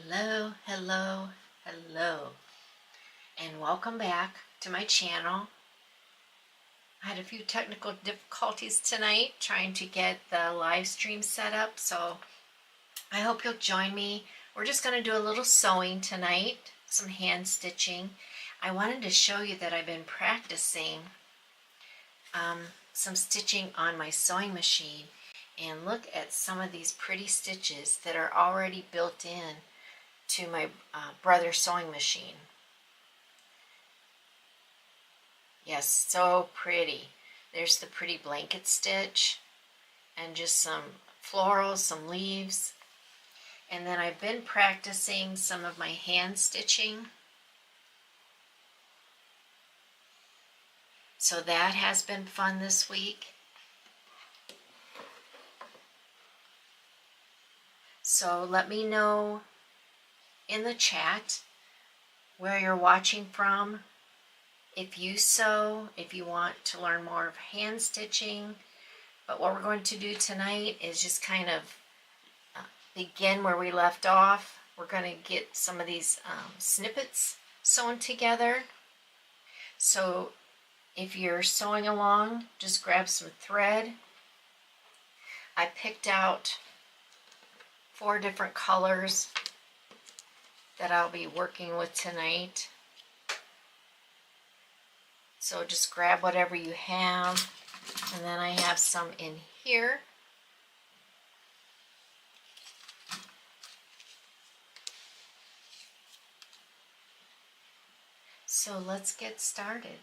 Hello, hello, hello, and welcome back to my channel. I had a few technical difficulties tonight trying to get the live stream set up, so I hope you'll join me. We're just going to do a little sewing tonight, some hand stitching. I wanted to show you that I've been practicing some stitching on my sewing machine, and look at some of these pretty stitches that are already built in to my Brother sewing machine. Yes, so pretty. There's the pretty blanket stitch and just some florals, some leaves. And then I've been practicing some of my hand stitching. So that has been fun this week. So let me know in the chat where you're watching from. If you sew, if you want to learn more of hand stitching. But what we're going to do tonight is just kind of begin where we left off. We're going to get some of these snippets sewn together. So if you're sewing along, just grab some thread. I picked out 4 different colors that I'll be working with tonight. So just grab whatever you have. And then I have some in here. So let's get started.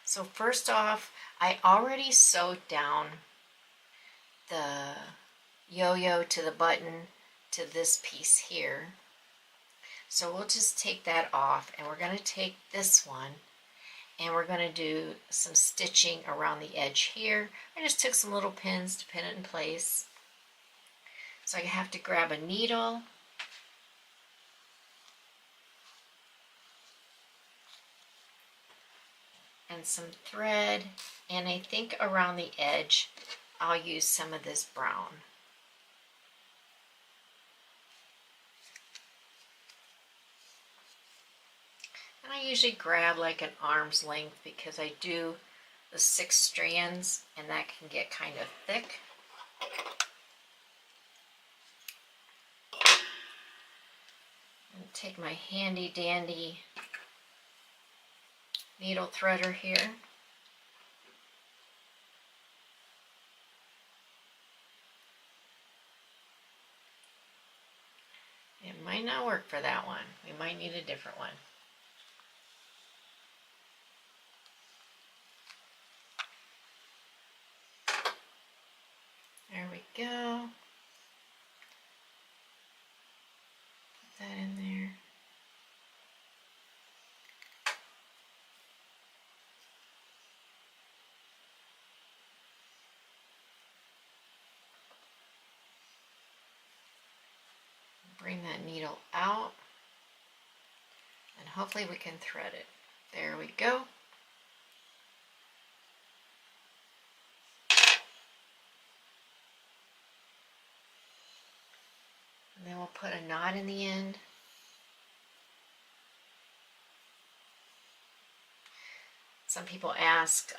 So first off, I already sewed down the yo-yo to the button to this piece here. So we'll just take that off, and we're going to take this one and we're going to do some stitching around the edge here. I just took some little pins to pin it in place. So I have to grab a needle and some thread, and I think around the edge I'll use some of this brown. And I usually grab like an arm's length because I do the 6 strands and that can get kind of thick. And take my handy dandy needle threader here. It might not work for that one. We might need a different one. There we go. Put that in there. Bring that needle out, and hopefully we can thread it. There we go. And then we'll put a knot in the end. Some people ask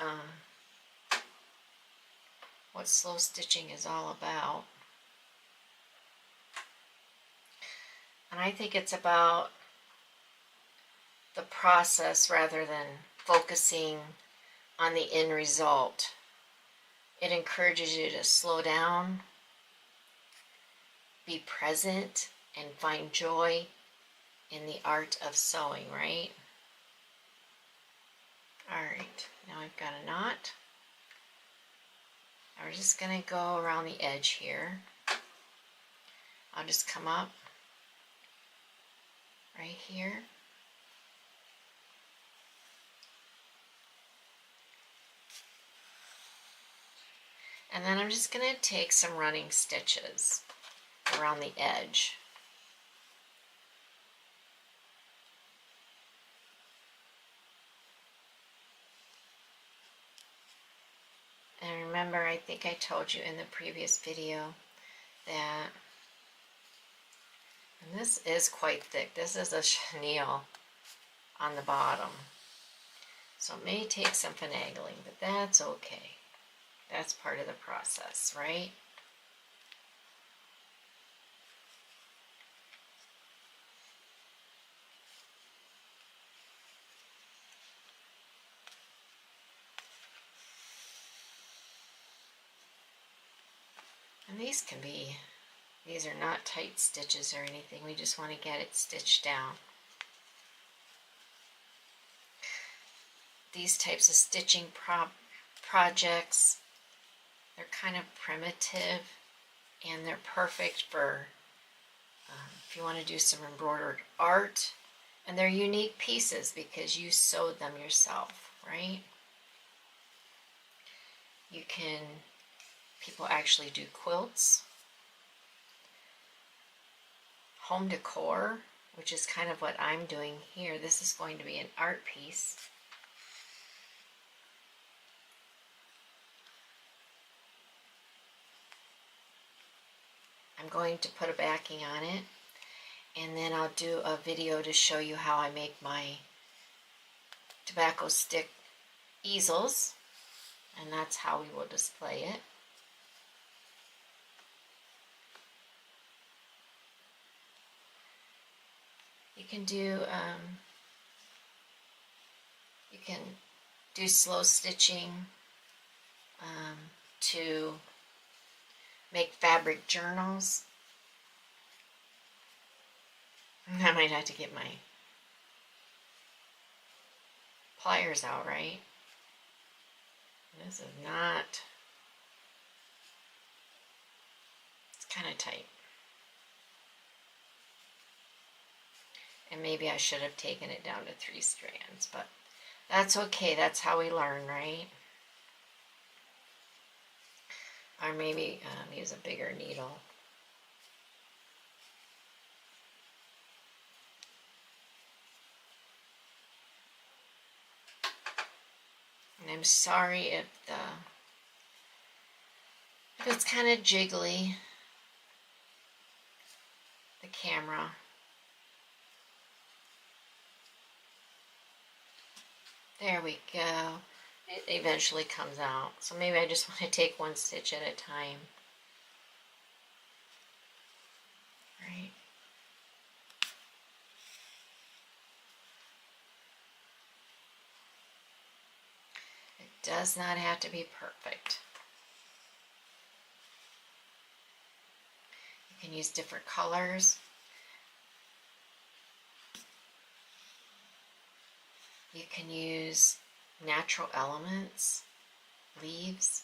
what slow stitching is all about. And I think it's about the process rather than focusing on the end result. It encourages you to slow down, be present, and find joy in the art of sewing, right? Alright, now I've got a knot. Now we're just going to go around the edge here. I'll just come up right here. And then I'm just going to take some running stitches around the edge. And remember, I think I told you in the previous video that And this is quite thick. This is a chenille on the bottom. So it may take some finagling, but that's okay. That's part of the process, right? And these are not tight stitches or anything. We just want to get it stitched down. These types of stitching projects, they're kind of primitive and they're perfect for if you want to do some embroidered art. And they're unique pieces because you sewed them yourself, right? People actually do quilts, home decor, which is kind of what I'm doing here. This is going to be an art piece. I'm going to put a backing on it, and then I'll do a video to show you how I make my tobacco stick easels, and that's how we will display it. You can do slow stitching to make fabric journals. I might have to get my pliers out, right? This is not, it's kind of tight. And maybe I should have taken it down to 3 strands, but that's okay. That's how we learn, right? Or maybe use a bigger needle. And I'm sorry if it's kind of jiggly, the camera. There we go. It eventually comes out. So maybe I just want to take 1 stitch at a time. Right. It does not have to be perfect. You can use different colors. You can use natural elements, leaves,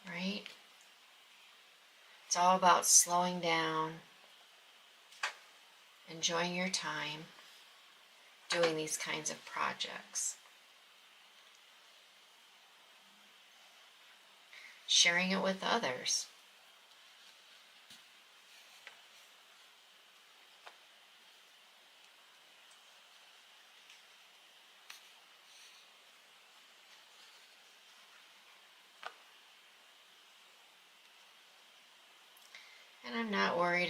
right? It's all about slowing down, enjoying your time, doing these kinds of projects. Sharing it with others. And I'm not worried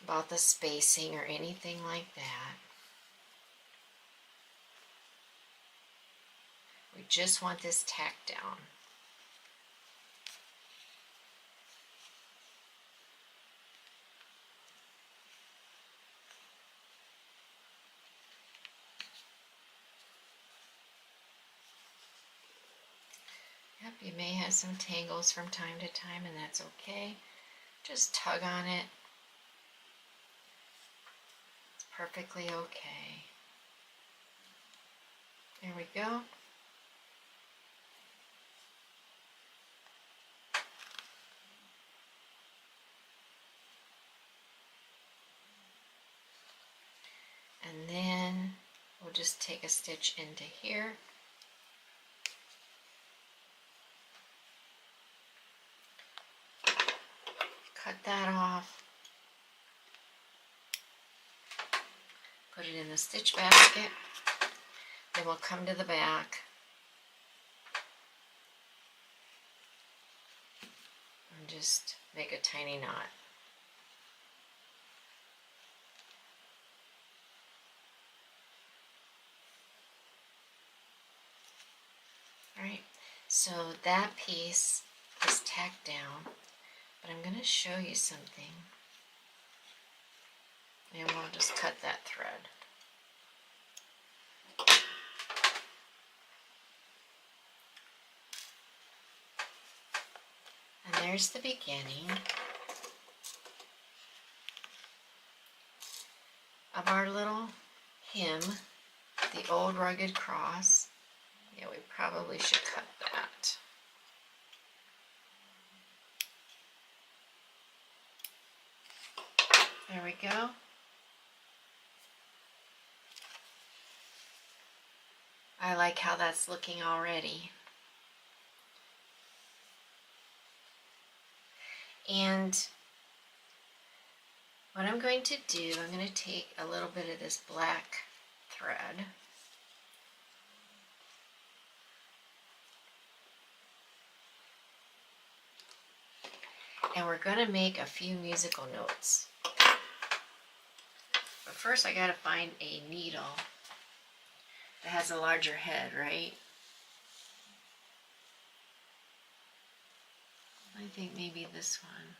about the spacing or anything like that. We just want this tacked down. Yep, you may have some tangles from time to time, and that's okay. Just tug on it. It's perfectly okay. There we go. And then we'll just take a stitch into here. Cut that off. Put it in the stitch basket. Then we'll come to the back and just make a tiny knot. Alright, so that piece is tacked down, but I'm going to show you something, and we'll just cut that thread. And there's the beginning of our little hem, the old rugged cross. Yeah, we probably should cut that. There we go. I like how that's looking already. And what I'm going to do, I'm going to take a little bit of this black thread, and we're going to make a few musical notes. But first I got to find a needle that has a larger head, right? I think maybe this one.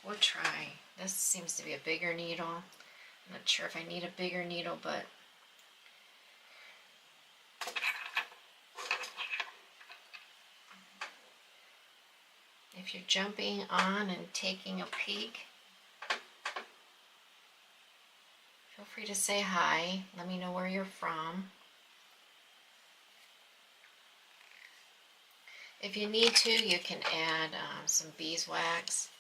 We'll try. This seems to be a bigger needle. I'm not sure if I need a bigger needle, but if you're jumping on and taking a peek, feel free to say hi. Let me know where you're from. If you need to, you can add some beeswax.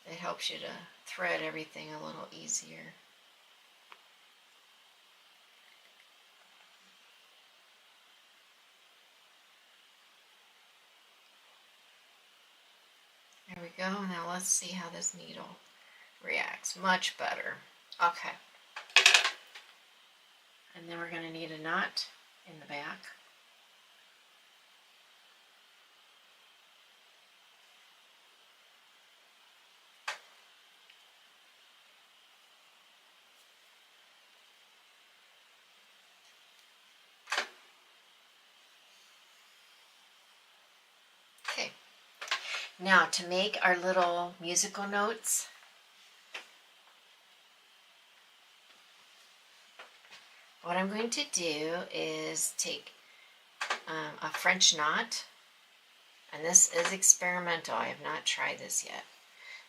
It helps you to thread everything a little easier. There we go. Now let's see how this needle reacts. Much better. Okay. And then we're going to need a knot in the back. Okay. Now to make our little musical notes, what I'm going to do is take a French knot, and this is experimental. I have not tried this yet.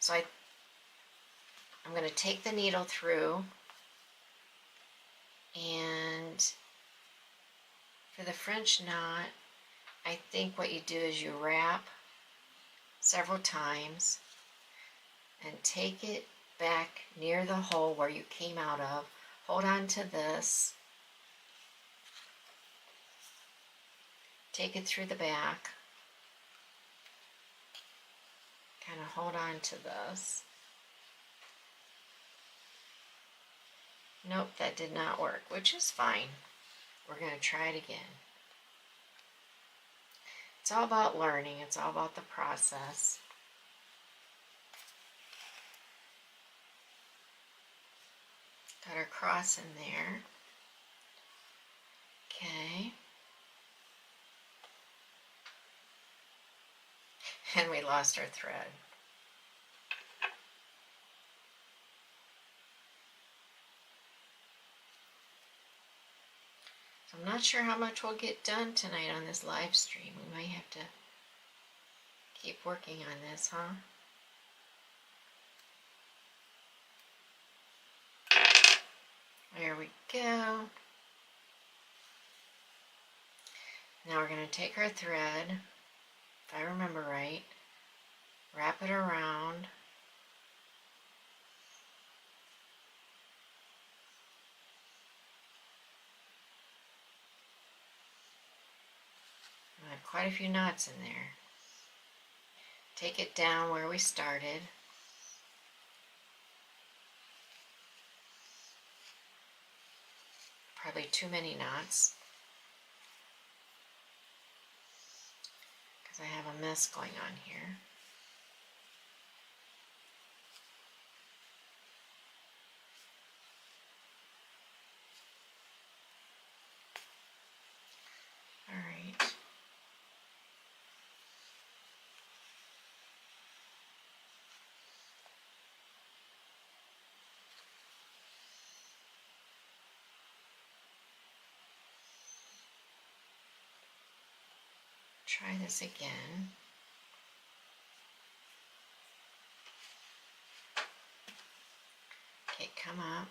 So I'm going to take the needle through, and for the French knot, I think what you do is you wrap several times and take it back near the hole where you came out of. Hold on to this. Take it through the back. Kind of hold on to this. Nope, that did not work, which is fine. We're going to try it again. It's all about learning. It's all about the process. Got our cross in there. Okay. And we lost our thread. So I'm not sure how much we'll get done tonight on this live stream. We might have to keep working on this, huh? There we go. Now we're going to take our thread, if I remember right, wrap it around, I have quite a few knots in there. Take it down where we started. probably too many knots because I have a mess going on here. All right. Try this again. Okay, come up.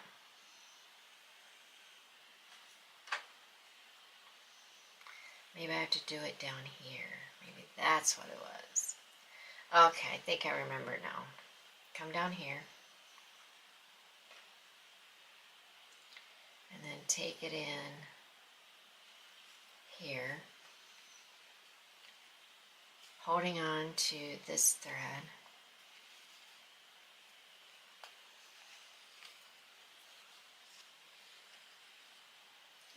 Maybe I have to do it down here. Maybe that's what it was. Okay, I think I remember now. Come down here. And then take it in here. Holding on to this thread.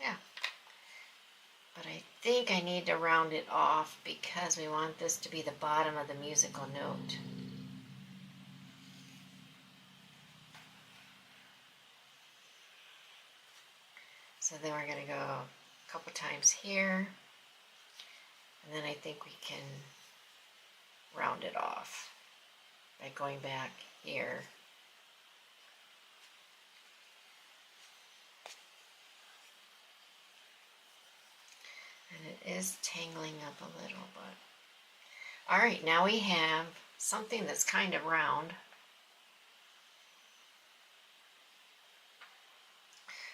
Yeah. But I think I need to round it off because we want this to be the bottom of the musical note. So then we're going to go a couple times here. And then I think we can round it off by going back here. And it is tangling up a little, but... Alright, now we have something that's kind of round.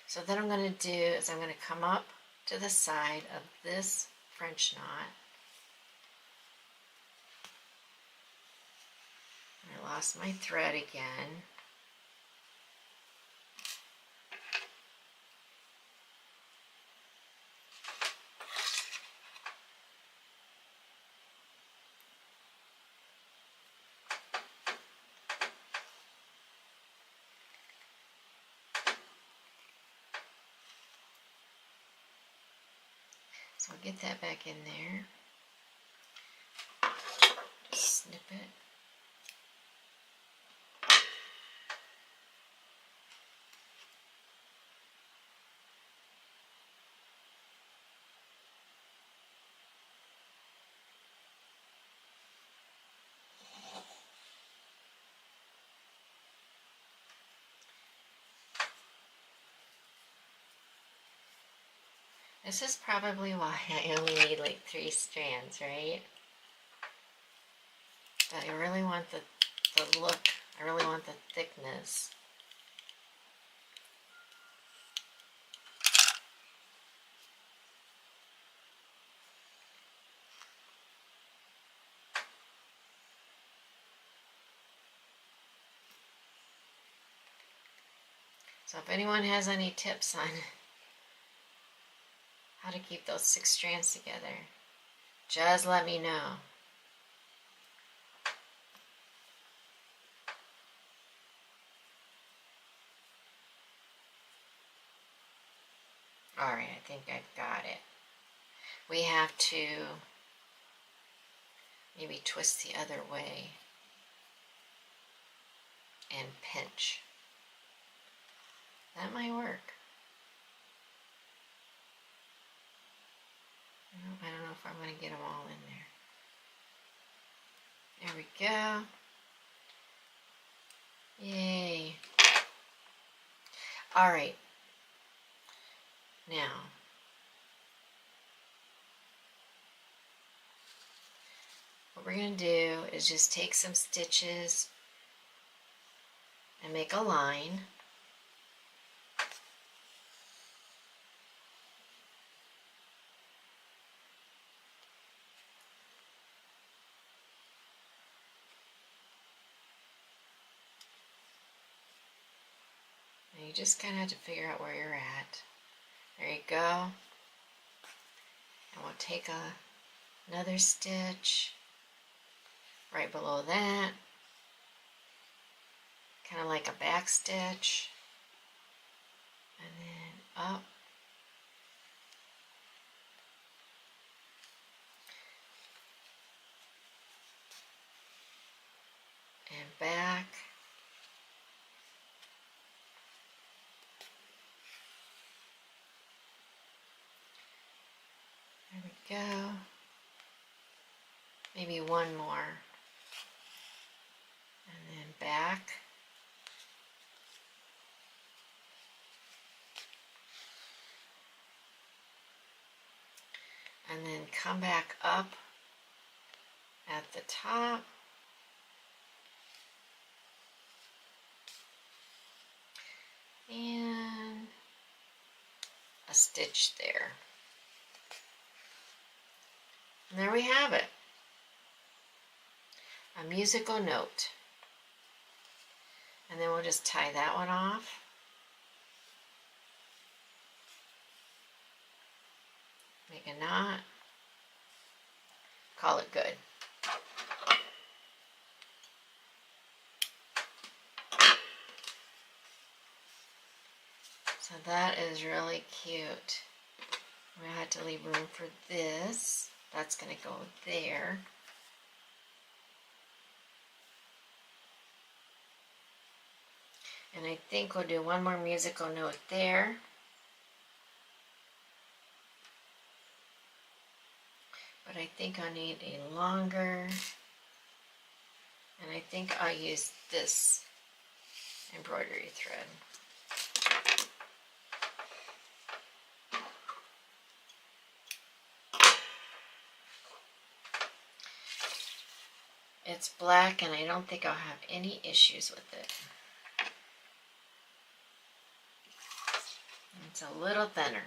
So then I'm going to do is I'm going to come up to the side of this French knot. I lost my thread again. So I'll get that back in there. Snip it. This is probably why I only need like 3 strands, right? But I really want the look. I really want the thickness. So if anyone has any tips on how to keep those 6 strands together, just let me know. Alright, I think I've got it. We have to maybe twist the other way and pinch. That might work. I don't know if I'm going to get them all in there. There we go. Yay. All right. Now, what we're going to do is just take some stitches and make a line. You just kind of have to figure out where you're at. There you go. And we'll take another stitch right below that. Kind of like a back stitch. And then up back. There we go. Maybe one more. And then back. And then come back up at the top. And a stitch there. And there we have it. A musical note. And then we'll just tie that one off. Make a knot. Call it good. So that is really cute. We had to leave room for this. That's going to go there. And I think we'll do one more musical note there. But I think I need a longer, and I think I'll use this embroidery thread. It's black and I don't think I'll have any issues with it. It's a little thinner.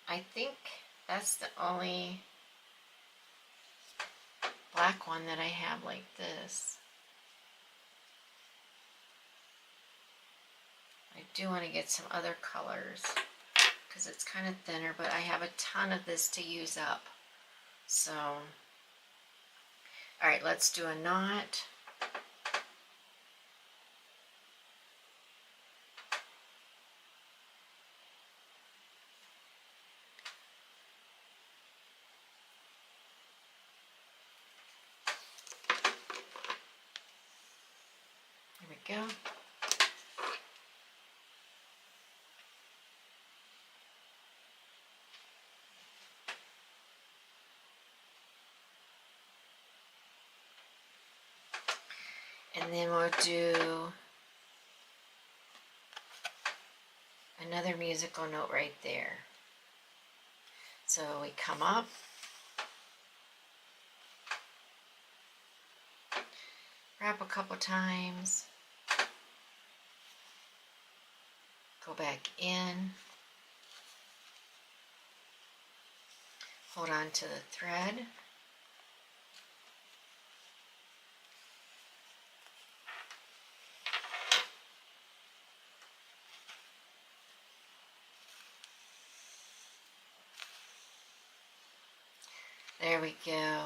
I think that's the only black one that I have like this. I do want to get some other colors because it's kind of thinner, but I have a ton of this to use up. So, all right, let's do a knot. There we go. And then we'll do another musical note right there. So we come up, wrap a couple times, go back in, hold on to the thread. There we go.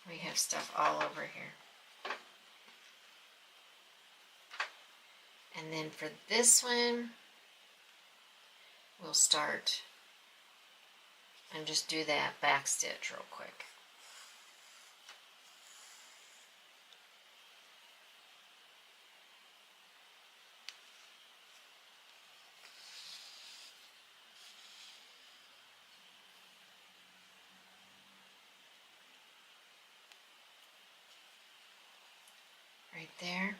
We have stuff all over here. And then for this one, we'll start and just do that back stitch real quick. Right there.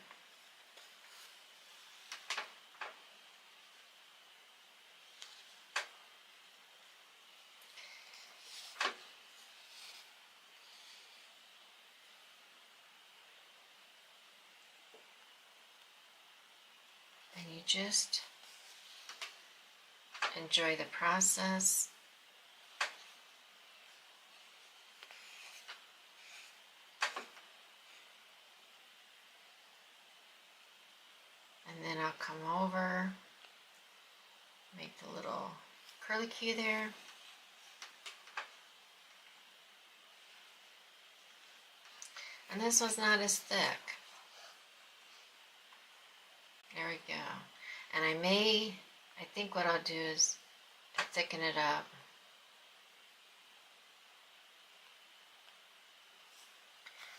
And you just enjoy the process. And then I'll come over, make the little curlicue there. And this one's not as thick. There we go. And I think what I'll do is to thicken it up.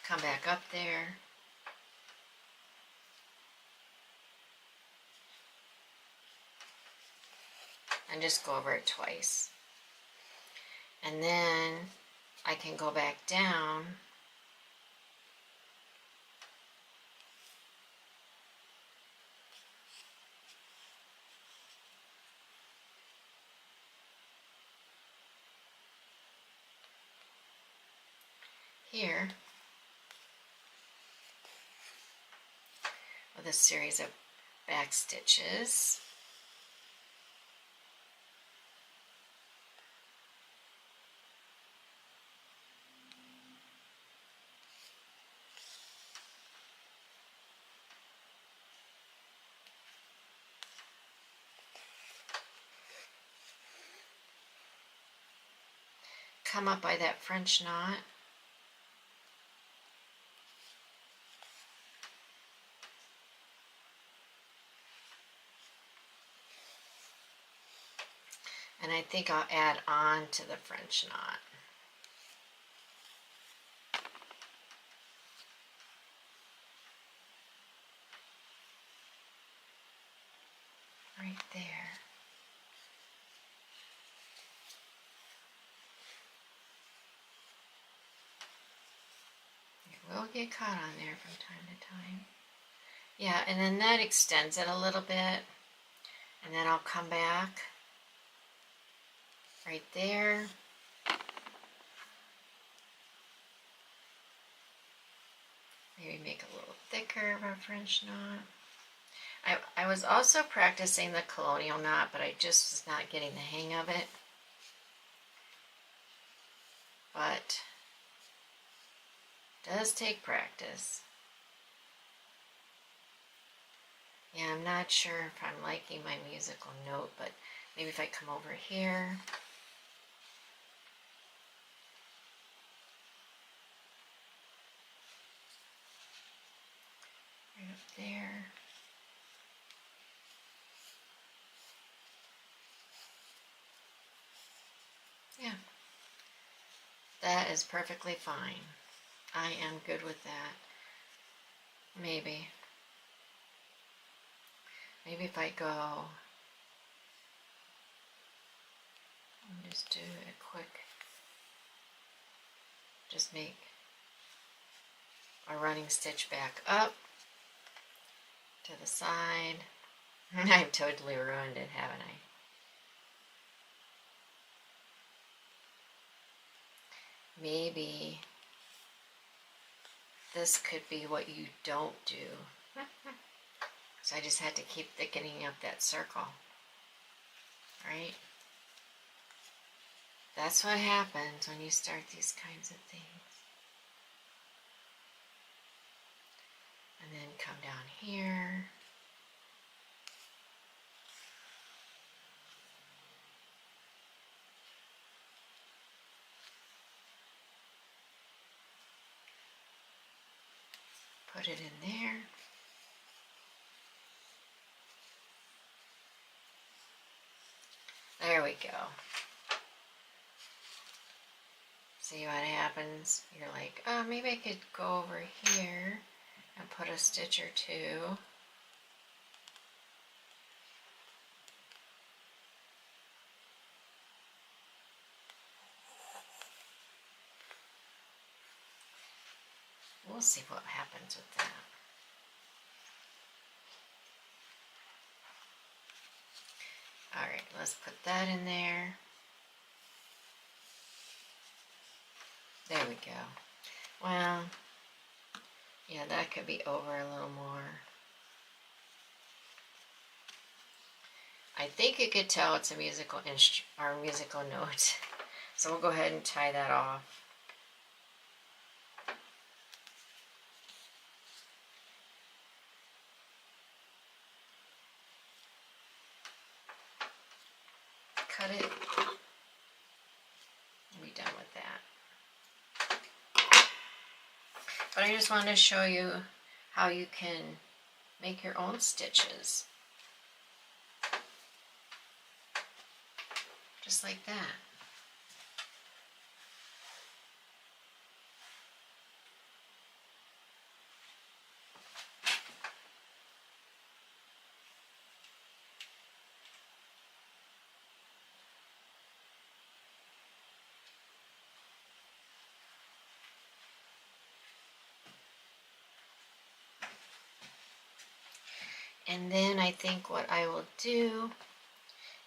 Come back up there. And just go over it twice. And then I can go back down here with a series of back stitches. Come up by that French knot. And I think I'll add on to the French knot. Right there. It will get caught on there from time to time. Yeah, and then that extends it a little bit. And then I'll come back right there. Maybe make a little thicker of our French knot. I was also practicing the colonial knot, but I just was not getting the hang of it. But it does take practice. Yeah, I'm not sure if I'm liking my musical note, but maybe if I come over here. Right up there. Yeah, that is perfectly fine. I am good with that. Maybe if I go and just do a quick, just make a running stitch back up to the side. I've totally ruined it, haven't I? Maybe this could be what you don't do. So I just had to keep thickening up that circle, right? That's what happens when you start these kinds of things. And then come down here. Put it in there. There we go. See what happens? You're like, oh, maybe I could go over here and put a stitch or two. We'll see what happens with that. Alright, let's put that in there. There we go. Well, yeah, that could be over a little more. I think you could tell it's a musical musical note. So we'll go ahead and tie that off. Cut it. Be done with that. But I just wanted to show you how you can make your own stitches. Just like that. And then I think what I will do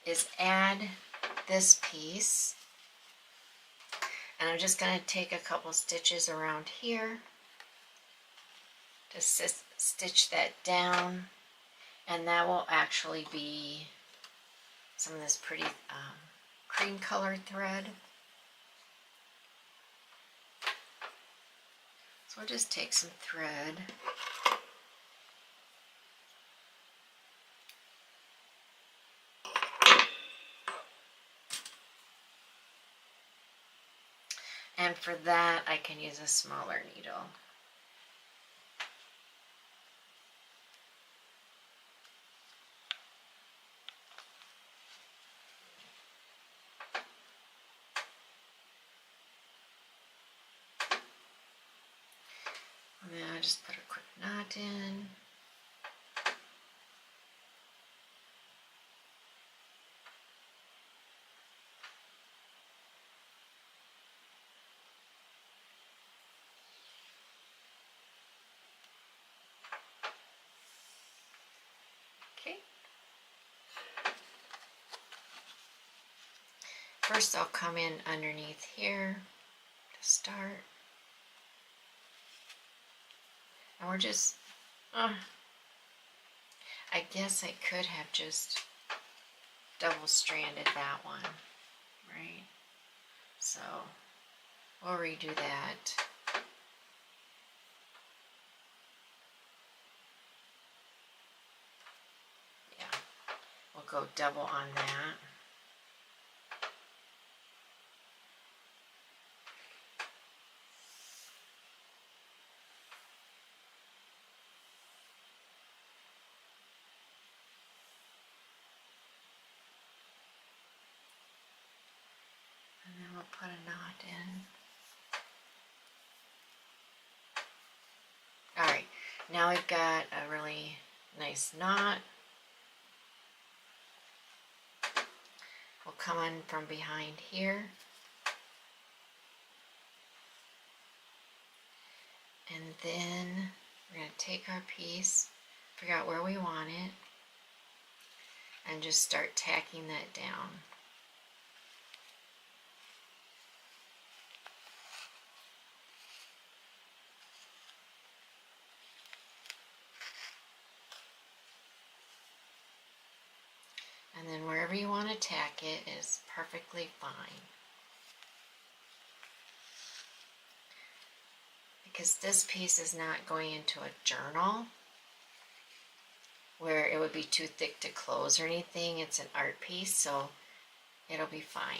is add this piece. And I'm just going to take a couple stitches around here to stitch that down. And that will actually be some of this pretty cream colored thread. So I'll just take some thread. And for that, I can use a smaller needle. And then I just put a quick knot in. Okay. First I'll come in underneath here to start. And we're just, I guess I could have just double stranded that one, right? So we'll redo that. Yeah, we'll go double on that. And then we'll put a knot in. Alright, now we've got a really nice knot. We'll come in from behind here. And then we're going to take our piece, figure out where we want it, and just start tacking that down. And then wherever you want to tack it is perfectly fine. Because this piece is not going into a journal where it would be too thick to close or anything. It's an art piece, so it'll be fine.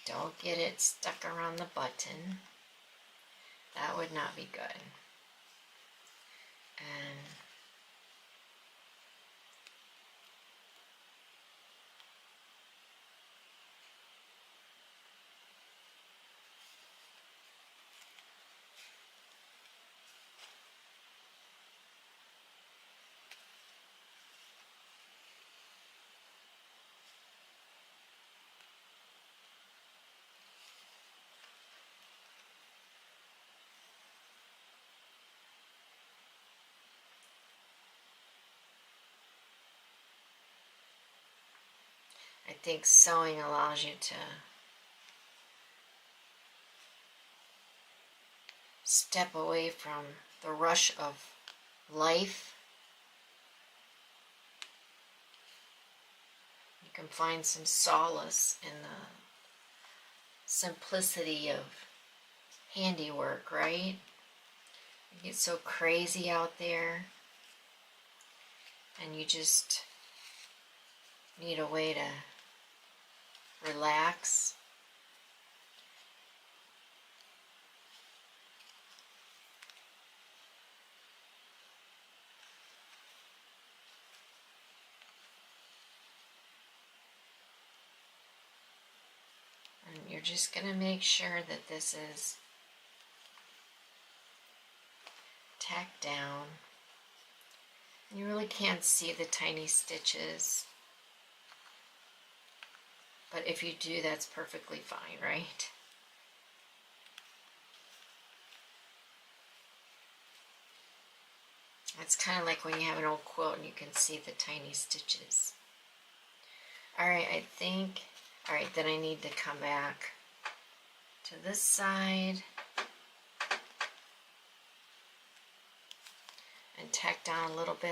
Don't get it stuck around the button. That would not be good. And I think sewing allows you to step away from the rush of life. You can find some solace in the simplicity of handiwork, right? You get so crazy out there, and you just need a way to relax. And you're just going to make sure that this is tacked down. You really can't see the tiny stitches, but if you do, that's perfectly fine, right? It's kind of like when you have an old quilt and you can see the tiny stitches. Alright, alright, then I need to come back to this side and tack down a little bit.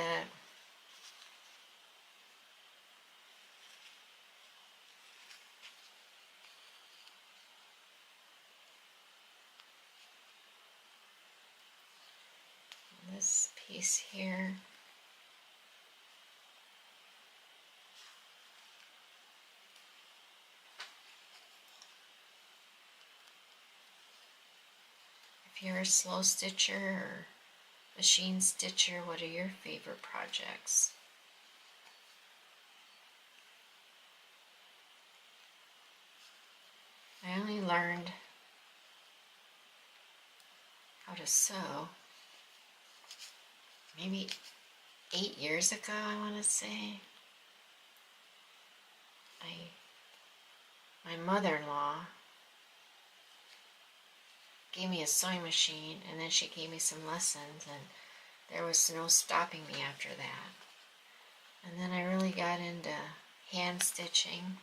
And this piece here. If you're a slow stitcher or machine stitcher, what are your favorite projects? I only learned how to sew maybe 8 years ago, I want to say. My mother-in-law gave me a sewing machine, and then she gave me some lessons, and there was no stopping me after that. And then I really got into hand stitching,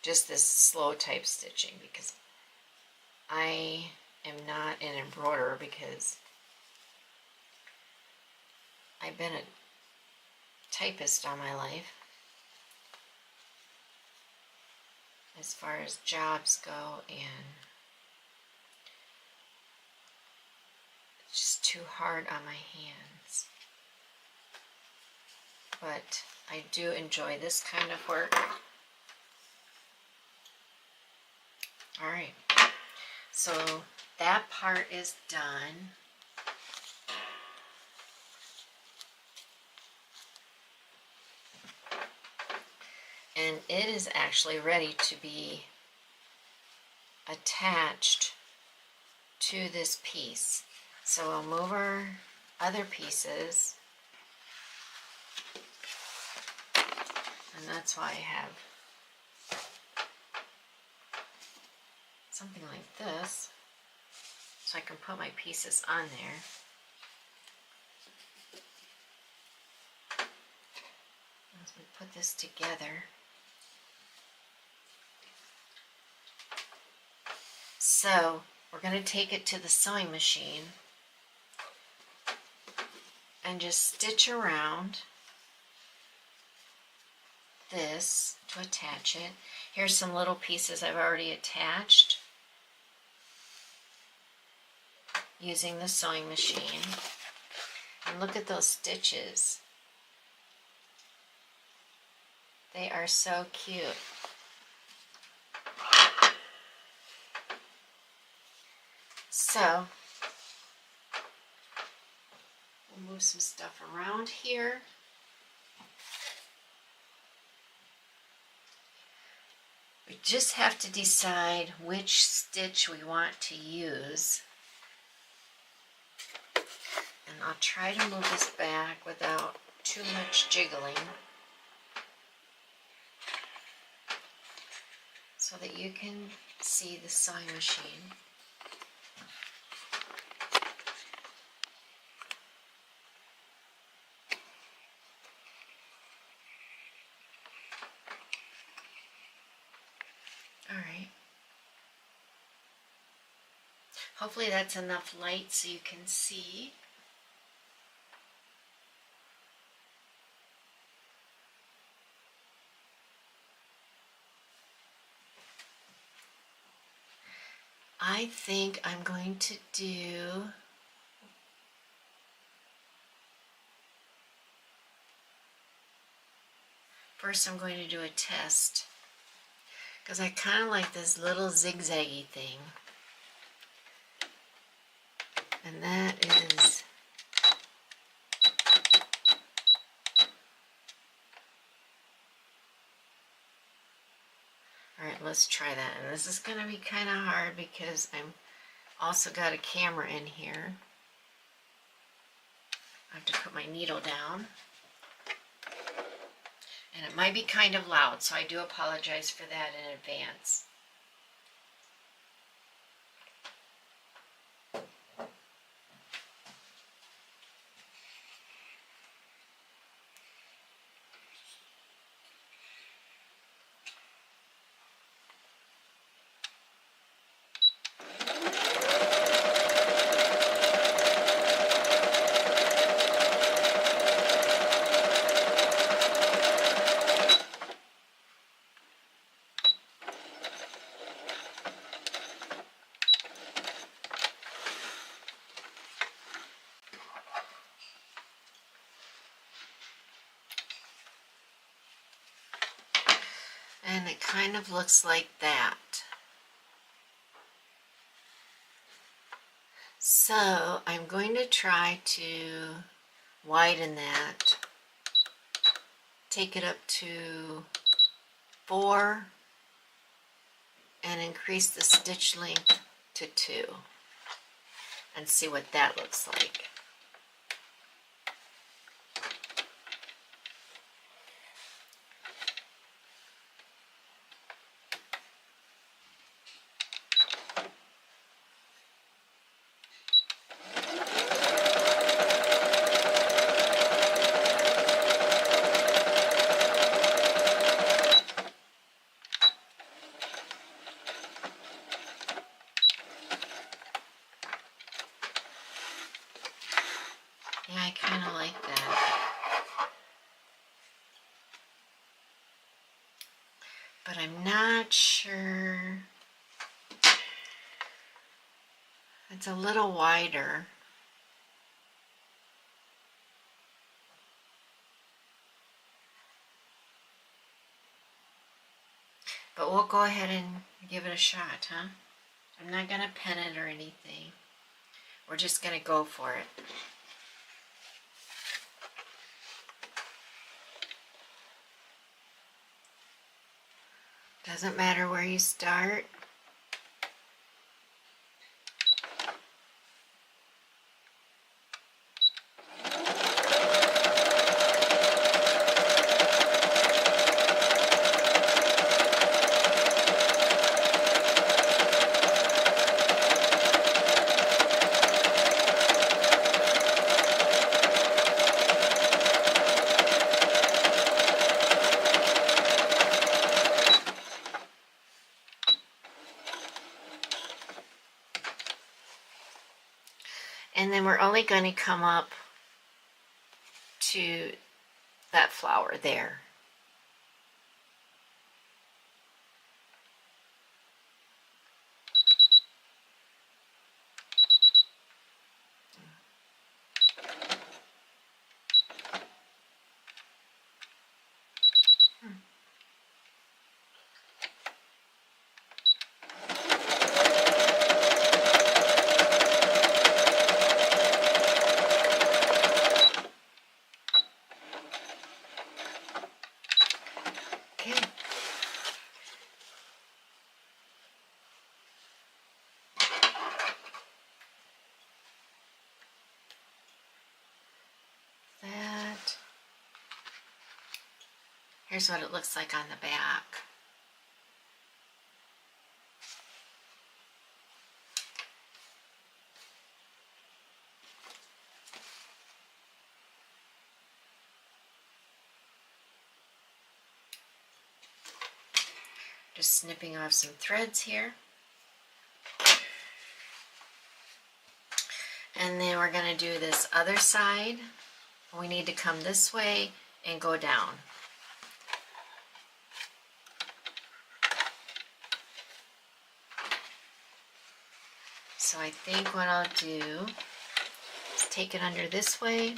just this slow type stitching, because I am not an embroiderer, because I've been a typist all my life. As far as jobs go, and it's just too hard on my hands. But I do enjoy this kind of work. Alright, so that part is done. And it is actually ready to be attached to this piece. So we'll move our other pieces. And that's why I have something like this, so I can put my pieces on there. As we put this together. So we're going to take it to the sewing machine and just stitch around this to attach it. Here's some little pieces I've already attached using the sewing machine. And look at those stitches. They are so cute. So, we'll move some stuff around here. We just have to decide which stitch we want to use. And I'll try to move this back without too much jiggling, so that you can see the sewing machine. Alright. Hopefully that's enough light so you can see. I think I'm going to do first, I'm going to do a test because I kind of like this little zigzaggy thing, and that is alright. Let's try that, and this is going to be kind of hard because I'm also got a camera in here. I have to put my needle down. And it might be kind of loud, so I do apologize for that in advance. And it kind of looks like that. So I'm going to try to widen that, take it up to 4, and increase the stitch length to 2, and see what that looks like. Yeah, I kind of like that. But I'm not sure. It's a little wider. But we'll go ahead and give it a shot, huh? I'm not going to pin it or anything. We're just going to go for it. Doesn't matter where you start. And then we're only going to come up to that flower there. Here's what it looks like on the back. Just snipping off some threads here. And then we're going to do this other side. We need to come this way and go down. So I think what I'll do is take it under this way,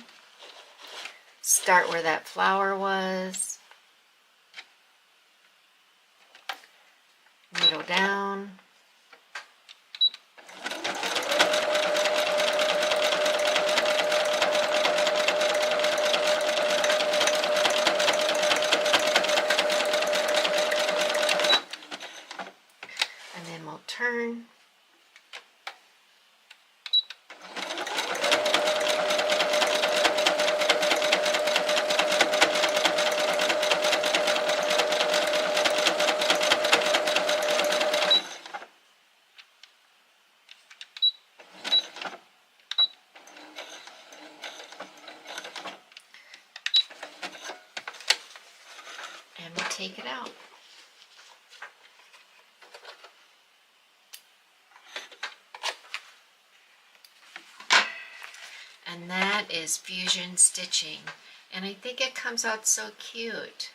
start where that flower was, needle down, and then we'll turn. And we'll take it out. And that is fusion stitching. And I think it comes out so cute.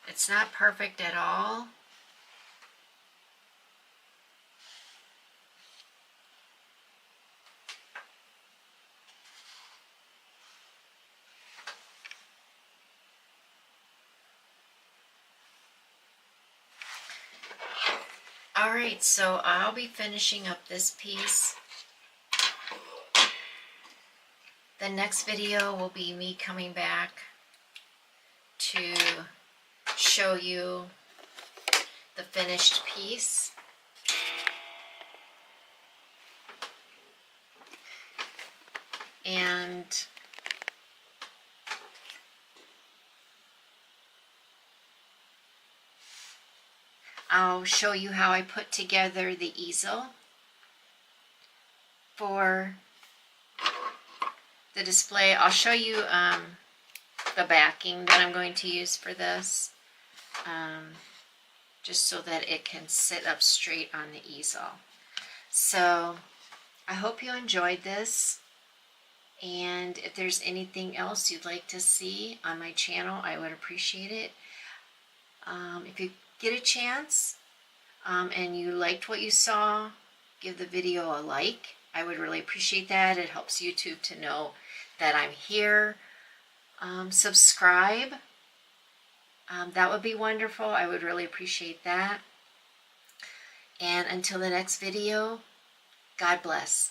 It's not perfect at all. Alright, so I'll be finishing up this piece. The next video will be me coming back to show you the finished piece. And I'll show you how I put together the easel for the display. I'll show you the backing that I'm going to use for this, just so that it can sit up straight on the easel. So I hope you enjoyed this, and if there's anything else you'd like to see on my channel, I would appreciate it. If you get a chance and you liked what you saw, give the video a like. I would really appreciate that. It helps YouTube to know that I'm here. Subscribe. That would be wonderful. I would really appreciate that. And until the next video, God bless.